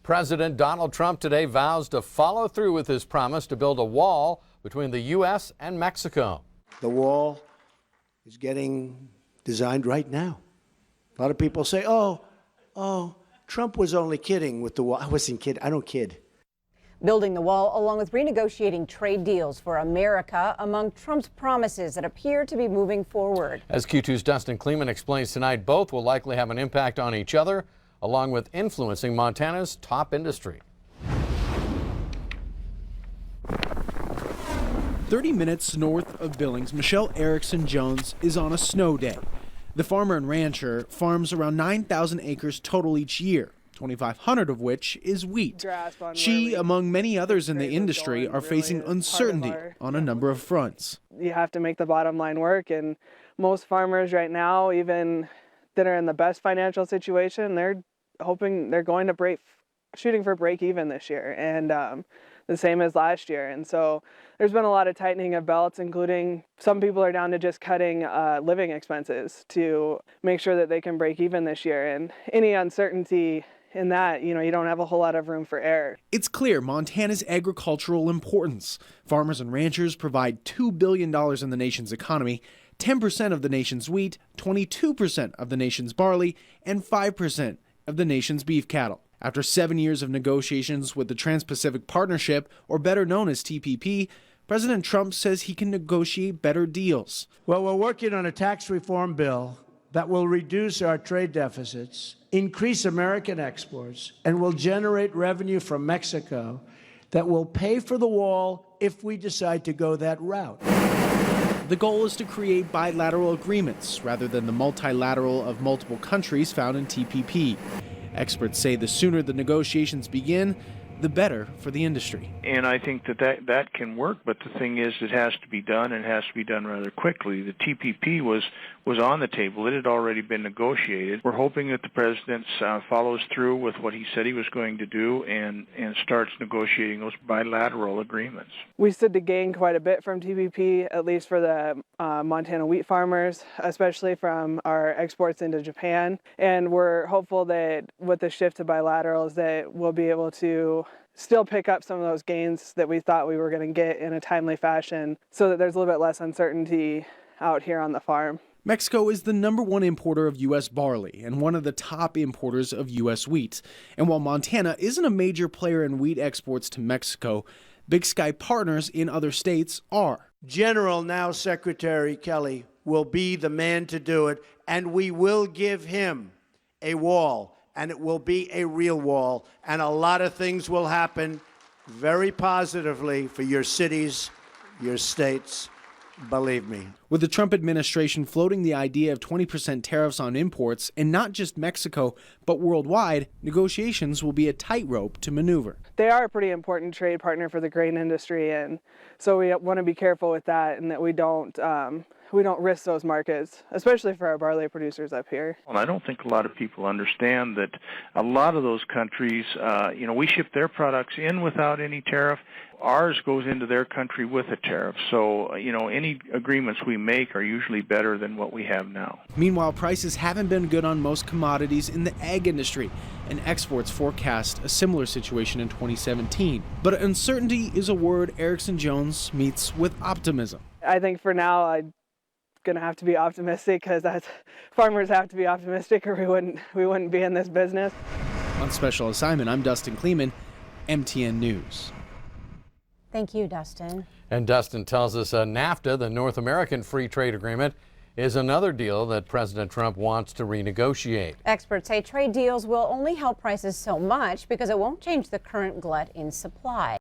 President Donald Trump today vows to follow through with his promise to build a wall between the U.S. and Mexico. The wall is getting designed right now. A lot of people say, oh, Trump was only kidding with the wall. I wasn't kidding. I don't kid. Building the wall along with renegotiating trade deals for America among Trump's promises that appear to be moving forward. As Q2's Dustin Kleeman explains tonight, both will likely have an impact on each other, along with influencing Montana's top industry. 30 minutes north of Billings, Michelle Erickson-Jones is on a snow day. The farmer and rancher farms around 9,000 acres total each year, 2,500 of which is wheat. She, among many others in the industry, are facing uncertainty on a number of fronts. You have to make the bottom line work, and most farmers right now, even that are in the best financial situation, they're going to shooting for break even this year, and the same as last year. And so there's been a lot of tightening of belts, including some people are down to just cutting living expenses to make sure that they can break even this year. And any uncertainty in that, you don't have a whole lot of room for error. It's clear Montana's agricultural importance. Farmers and ranchers provide $2 billion in the nation's economy, 10% of the nation's wheat, 22% of the nation's barley, and 5% of the nation's beef cattle. After 7 years of negotiations with the Trans-Pacific Partnership, or better known as TPP, President Trump says he can negotiate better deals. Well, we're working on a tax reform bill that will reduce our trade deficits, increase American exports, and will generate revenue from Mexico that will pay for the wall if we decide to go that route. The goal is to create bilateral agreements rather than the multilateral of multiple countries found in TPP. Experts say the sooner the negotiations begin, the better for the industry. And I think that can work, but the thing is it has to be done, and it has to be done rather quickly. The TPP was on the table. It had already been negotiated. We're hoping that the president follows through with what he said he was going to do and starts negotiating those bilateral agreements. We stood to gain quite a bit from TPP, at least for the Montana wheat farmers, especially from our exports into Japan. And we're hopeful that with the shift to bilaterals that we'll be able to still pick up some of those gains that we thought we were going to get in a timely fashion so that there's a little bit less uncertainty out here on the farm. Mexico is the #1 importer of U.S. barley and one of the top importers of U.S. wheat. And while Montana isn't a major player in wheat exports to Mexico, Big Sky partners in other states are. General, now Secretary Kelly, will be the man to do it, and we will give him a wall. And it will be a real wall, and a lot of things will happen very positively for your cities, your states, believe me. With the Trump administration floating the idea of 20% tariffs on imports, and not just Mexico, but worldwide, negotiations will be a tightrope to maneuver. They are a pretty important trade partner for the grain industry, and so we want to be careful with that, and that we don't risk those markets, especially for our barley producers up here. Well, I don't think a lot of people understand that a lot of those countries, we ship their products in without any tariff. Ours goes into their country with a tariff. So, any agreements we make are usually better than what we have now. Meanwhile, prices haven't been good on most commodities in the ag industry, and exports forecast a similar situation in 2017. But uncertainty is a word Erickson-Jones meets with optimism. I think for now, I'm going to have to be optimistic, because farmers have to be optimistic, or we wouldn't be in this business. On special assignment, I'm Dustin Kleeman, MTN News. Thank you, Dustin. And Dustin tells us NAFTA, the North American Free Trade Agreement, is another deal that President Trump wants to renegotiate. Experts say trade deals will only help prices so much because it won't change the current glut in supply.